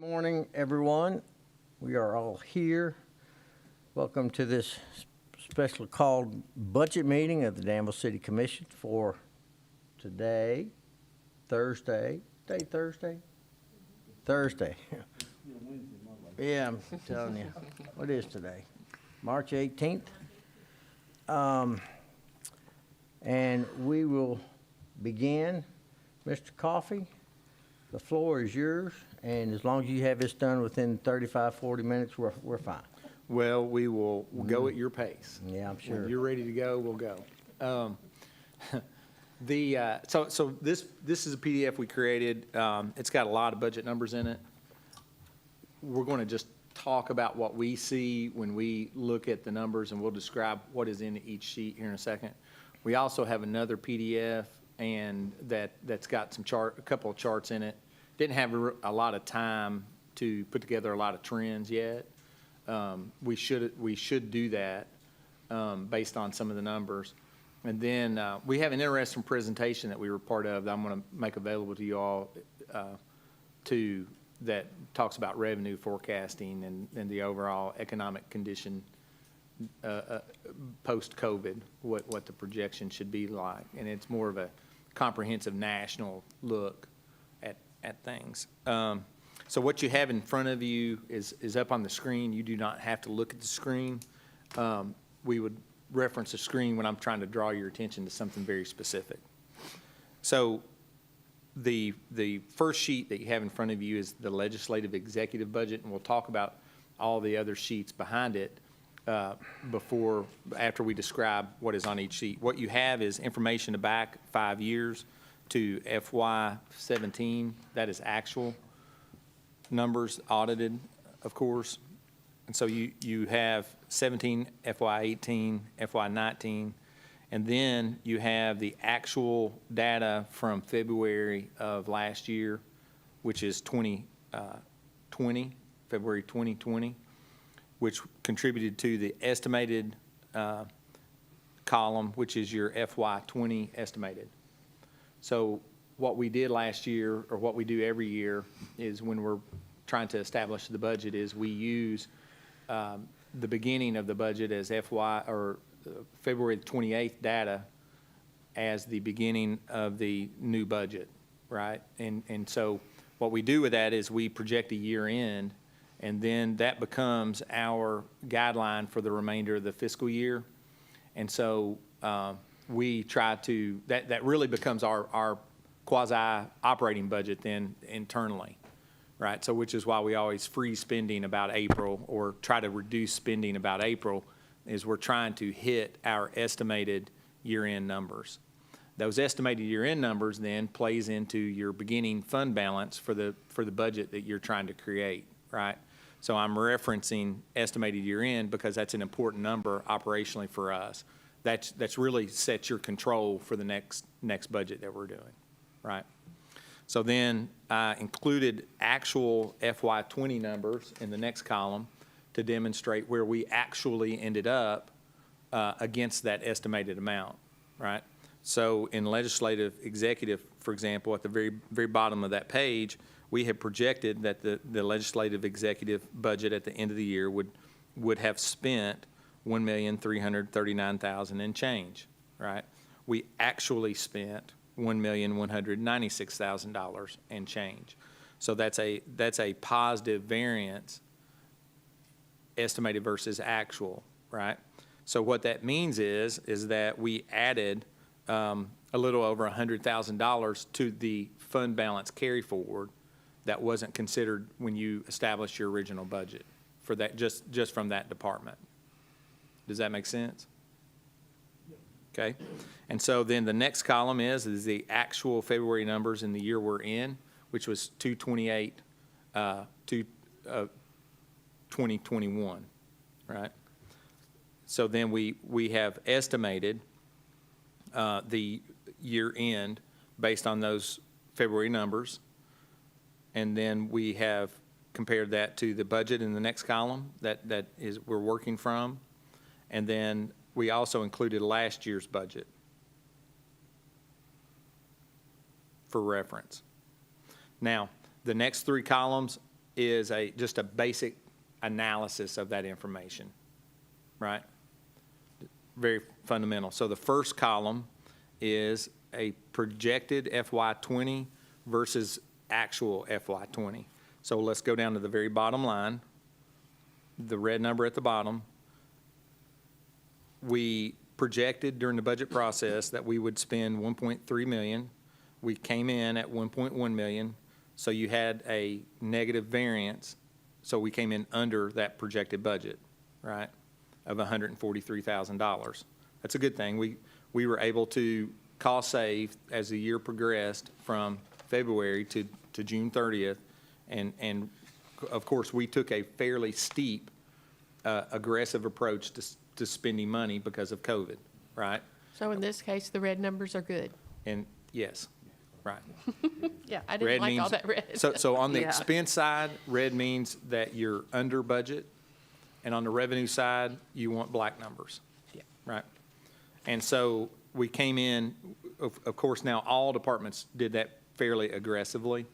Morning, everyone. We are all here. Welcome to this special called budget meeting of the Danville City Commission for today, Thursday. Thursday. Yeah, I'm telling you. What is today? March 18th. And we will begin. Mr. Coffey, the floor is yours. And as long as you have this done within 35, 40 minutes, we're fine. Well, we'll go at your pace. Yeah, I'm sure. When you're ready to go, we'll go. So this is a PDF we created. It's got a lot of budget numbers in it. We're going to just talk about what we see when we look at the numbers, and we'll describe what is in each sheet here in a second. We also have another PDF, and that's got a couple of charts in it. Didn't have a lot of time to put together a lot of trends yet. We should do that based on some of the numbers. And then we have an interesting presentation that we were part of that I'm going to make available to you all that talks about revenue forecasting and the overall economic condition post-COVID, what the projection should be like. And it's more of a comprehensive national look at things. So what you have in front of you is up on the screen. You do not have to look at the screen. We would reference the screen when I'm trying to draw your attention to something very specific. So the first sheet that you have in front of you is the legislative executive budget, and we'll talk about all the other sheets behind it after we describe what is on each sheet. What you have is information back 5 years to FY17. That is actual numbers, audited, of course. And so you have 17, FY18, FY19, and then you have the actual data from February of last year, which is February 2020, which contributed to the estimated column, which is your FY20 estimated. So what we did last year, or what we do every year, is when we're trying to establish the budget, is we use the beginning of the budget as February 28th data as the beginning of the new budget, right? And so what we do with that is we project a year end, and then that becomes our guideline for the remainder of the fiscal year. And so we try to, that really becomes our quasi-operating budget then internally, right? So which is why we always freeze spending about April, or try to reduce spending about April, is we're trying to hit our estimated year-end numbers. Those estimated year-end numbers then plays into your beginning fund balance for the budget that you're trying to create, right? So I'm referencing estimated year-end because that's an important number operationally for us. That's really sets your control for the next budget that we're doing, right? So then I included actual FY20 numbers in the next column to demonstrate where we actually ended up against that estimated amount, right? So in legislative executive, for example, at the very bottom of that page, we had projected that the legislative executive budget at the end of the year would have spent $1,339,000 and change, right? We actually spent $1,196,000 and change. So that's a positive variance estimated versus actual, right? So what that means is that we added a little over $100,000 to the fund balance carry forward that wasn't considered when you established your original budget for that, just from that department. Does that make sense? Okay. And so then the next column is the actual February numbers in the year we're in, which was 2021, right? So then we have estimated the year end based on those February numbers, and then we have compared that to the budget in the next column that is we're working from, and then we also included last year's budget for reference. Now, the next three columns is just a basic analysis of that information, right? Very fundamental. So the first column is a projected FY20 versus actual FY20. So let's go down to the very bottom line, the red number at the bottom. We projected during the budget process that we would spend 1.3 million. We came in at 1.1 million. So you had a negative variance. So we came in under that projected budget, right, of $143,000. That's a good thing. We were able to cost save as the year progressed from February to June 30th. And of course, we took a fairly steep, aggressive approach to spending money because of COVID, right? So in this case, the red numbers are good. And yes, right. Yeah, I didn't like all that red. So on the Yeah. expense side, red means that you're under budget. And on the revenue side, you want black numbers. Yeah. Right? And so we came in, of course, now all departments did that fairly aggressively.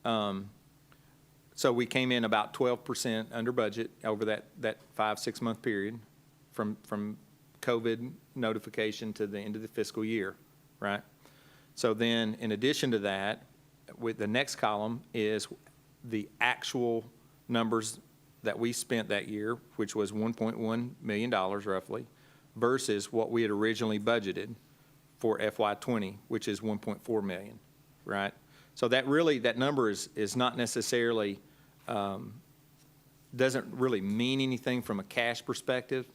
So we came in about 12% under budget over that 5-6 month period from COVID notification to the end of the fiscal year, right? So then, in addition to that, with the next column is the actual numbers that we spent that year, which was $1.1 million roughly, versus what we had originally budgeted for FY20, which is 1.4 million, right? So that number is not necessarily, doesn't really mean anything from a cash perspective.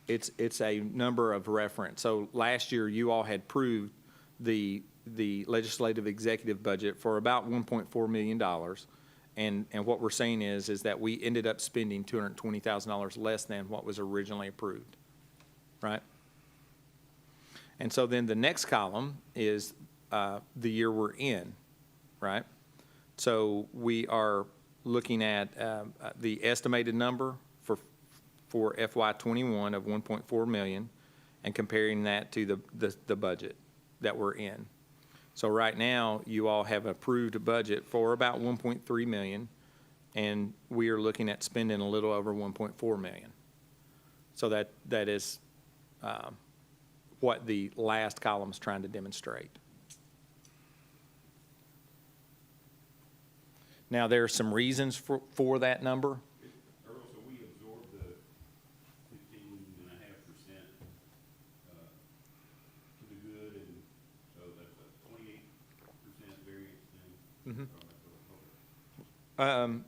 It's a number of reference. So last year, you all had approved the legislative executive budget for about $1.4 million. And what we're saying is that we ended up spending $220,000 less than what was originally approved, right? And so then the next column is the year we're in, right? So we are looking at the estimated number for FY21 of 1.4 million and comparing that to the budget that we're in. So right now, you all have approved a budget for about 1.3 million, and we are looking at spending a little over 1.4 million. So that is what the last column is trying to demonstrate. Now, there are some reasons for that number. Earl, so we absorbed the 15.5% to the good, and so that's a 28% variance then?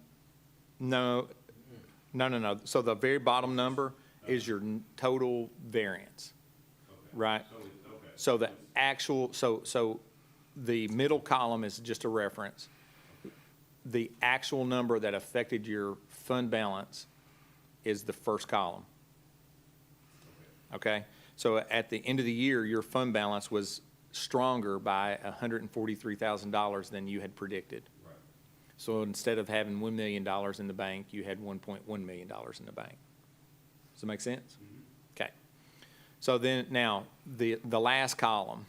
No. So the very bottom number is your total variance, right? So the actual, so the middle column is just a reference. The actual number that affected your fund balance is the first column. Okay? So at the end of the year, your fund balance was stronger by $143,000 than you had predicted. Right. So instead of having $1 million in the bank, you had $1.1 million in the bank. Does that make sense? Mm-hmm. Okay. So then now, the last column.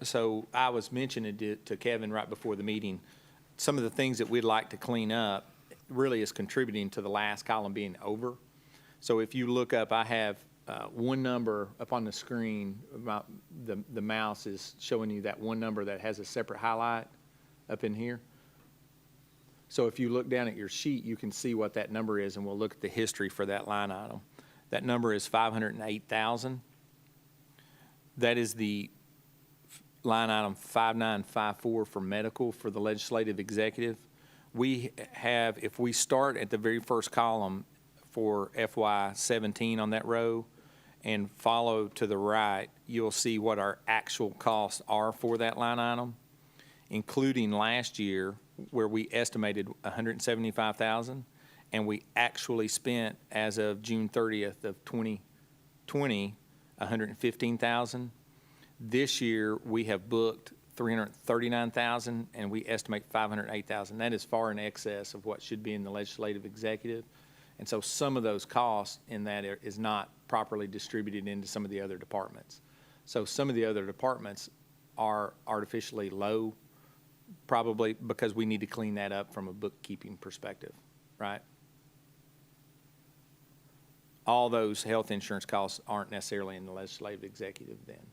So I was mentioning it to Kevin right before the meeting. Some of the things that we'd like to clean up really is contributing to the last column being over. So if you look up, I have one number up on the screen. About the mouse is showing you that one number that has a separate highlight up in here. So if you look down at your sheet, you can see what that number is, and we'll look at the history for that line item. That number is $508,000. That is the line item 5954 for medical for the legislative executive. We have, if we start at the very first column for FY17 on that row and follow to the right, you'll see what our actual costs are for that line item, including last year where we estimated $175,000 and we actually spent, as of June 30th of 2020, $115,000. This year, we have booked $339,000, and we estimate $508,000. That is far in excess of what should be in the legislative executive. And so some of those costs in that is not properly distributed into some of the other departments. So some of the other departments are artificially low, probably because we need to clean that up from a bookkeeping perspective. right? All those health insurance costs aren't necessarily in the legislative executive then.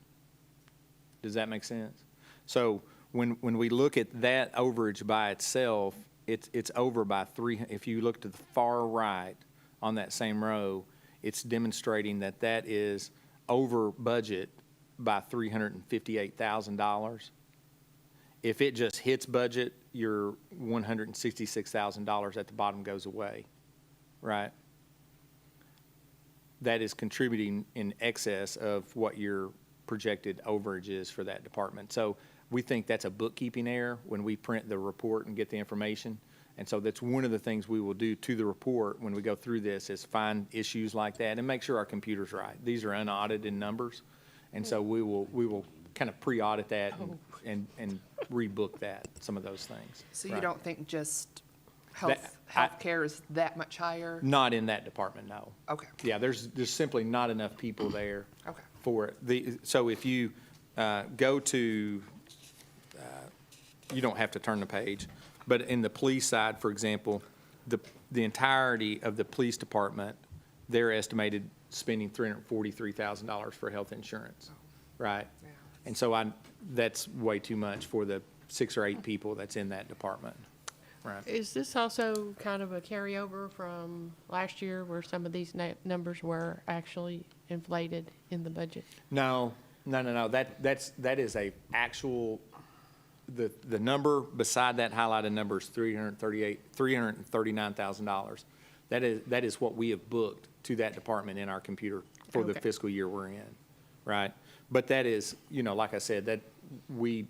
Does that make sense? So when we look at that overage by itself, it's over by if you look to the far right on that same row, it's demonstrating that that is over budget by $358,000. If it just hits budget, your $166,000 at the bottom goes away, right? That is contributing in excess of what your projected overage is for that department. So we think that's a bookkeeping error when we print the report and get the information. And so that's one of the things we will do to the report when we go through this is find issues like that and make sure our computer's right. These are unaudited numbers. And so we will kind of pre-audit that and rebook that, some of those things. So you Right. don't think just That- healthcare is that much higher? Not in that department, no. Okay, Yeah, there's simply not enough people there okay. for it. So if you go to, you don't have to turn the page, but in the police side, for example, the entirety of the police department, they're estimated spending $343,000 for health insurance, right? Yeah. And so that's way too much for the 6 or 8 people that's in that department, right? Is this also kind of a carryover from last year where some of these numbers were actually inflated in the budget? No. That is a actual, the number beside that highlighted number is $339,000. That is what we have booked to that department in our computer for the Okay. fiscal year we're in, right? But that is, like I said, that we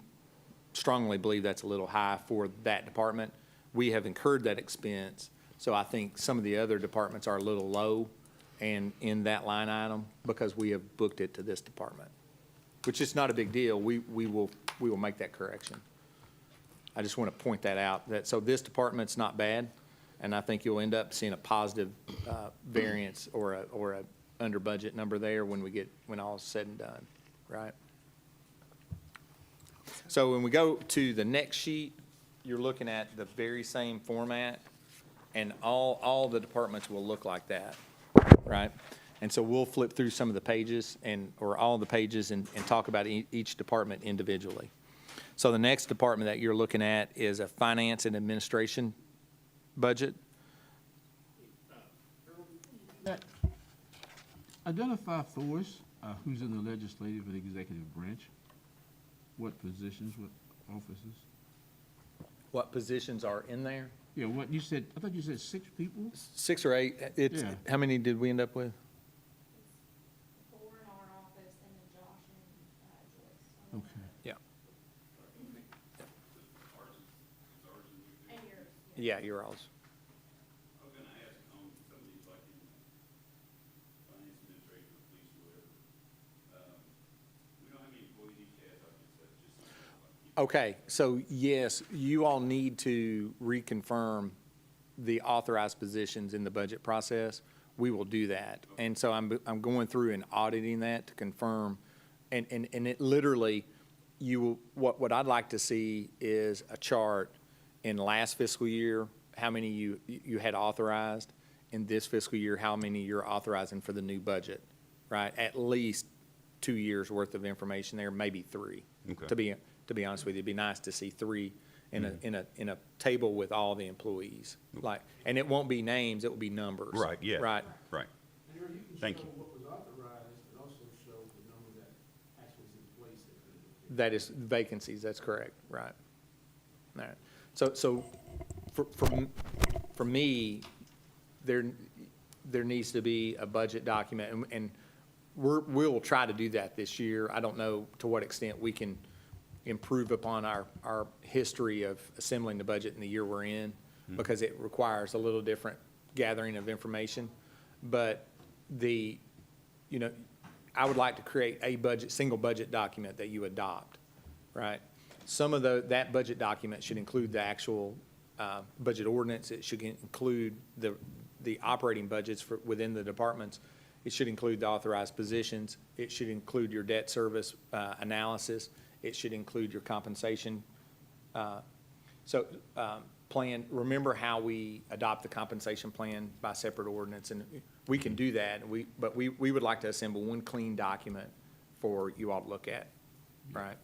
strongly believe that's a little high for that department. We have incurred that expense, so I think some of the other departments are a little low and in that line item because we have booked it to this department, which is not a big deal. We will make that correction. I just want to point that out, so this department's not bad, and I think you'll end up seeing a positive variance or a under budget number there when all is said and done, right? So when we go to the next sheet, you're looking at the very same format, and all the departments will look like that, right? And so we'll flip through some of the pages or all the pages and talk about each department individually. So the next department that you're looking at is a finance and administration budget. Identify for us who's in the legislative and executive branch. What positions, what offices? What positions are in there? Yeah, what you said, I thought you said 6 people? 6 or 8. It's, Yeah. how many did we end up with? 4 in our office, and then Josh and Joyce. Okay. Yeah. And yours. Yeah, you're all. I was gonna ask on some of these, like in finance administration or police or whatever, we don't have any employees each has, I guess that's just something like. Okay, so yes, you all need to reconfirm the authorized positions in the budget process. We will do that. And so I'm going through and auditing that to confirm. And it literally, what I'd like to see is a chart in last fiscal year, how many you had authorized. In this fiscal year, how many you're authorizing for the new budget, right? At least 2 years' worth of information there, maybe 3. Okay. To be honest with you, it'd be nice to see 3 in a table with all the employees. And it won't be names, it will be numbers. Right, yeah. Right. Right. Thank you. what was authorized, but also show the number that actually is in place. That is vacancies, that's correct, right. All right. So for me, there needs to be a budget document, and we'll try to do that this year. I don't know to what extent we can improve upon our history of assembling the budget in the year we're in, because it requires a little different gathering of information. But I would like to create a single budget document that you adopt, right? Some of that budget document should include the actual budget ordinance. It should include the operating budgets within the departments. It should include the authorized positions. It should include your debt service analysis. It should include your compensation. plan, remember how we adopt the compensation plan by separate ordinance? And we can do that, but we would like to assemble one clean document for you all to look at, right?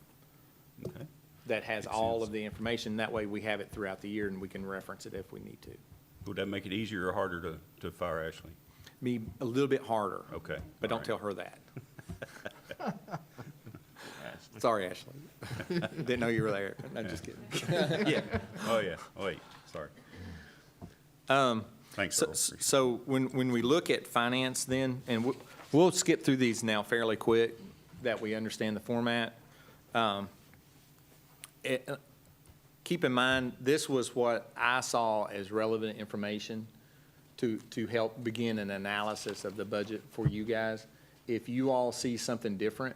Okay. That has all of the information. That way we have it throughout the year and we can reference it if we need to. Would that make it easier or harder to fire Ashley? Be a little bit harder. Okay. But all don't tell her that. Sorry, Ashley. Didn't know you were there. No, just kidding. Yeah. Oh, yeah. Oh, wait, sorry. Thanks, So, Earl. so when we look at finance then, and we'll skip through these now fairly quick, that we understand the format. Keep in mind, this was what I saw as relevant information to help begin an analysis of the budget for you guys. If you all see something different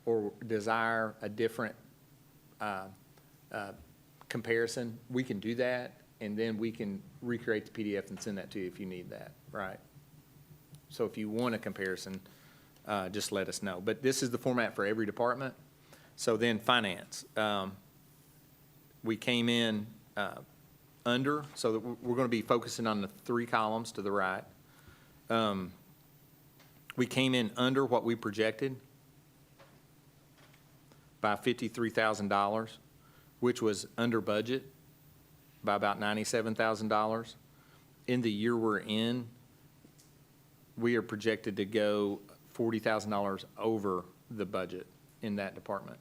or desire a different comparison, we can do that, and then we can recreate the PDF and send that to you if you need that, right? So if you want a comparison, just let us know. But this is the format for every department. So then finance. We came in under, so that we're going to be focusing on the 3 columns to the right. We came in under what we projected by $53,000, which was under budget by about $97,000. In the year we're in, we are projected to go $40,000 over the budget in that department.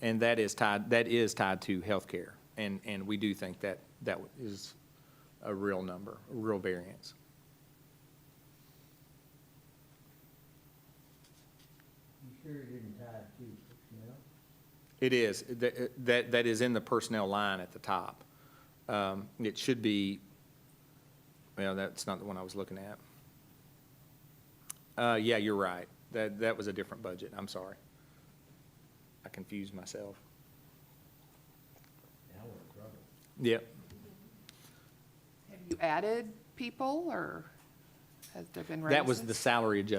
And that is tied to healthcare. And we do think that is a real number, a real variance. You sure it isn't tied to personnel? It is. That is in the personnel line at the top. It should be, well, that's not the one I was looking at. Yeah, you're right. That was a different budget. I'm sorry. I confused myself. Now we're in trouble. Yep. Have you added people, or has there been raises? That was the salary adjustment.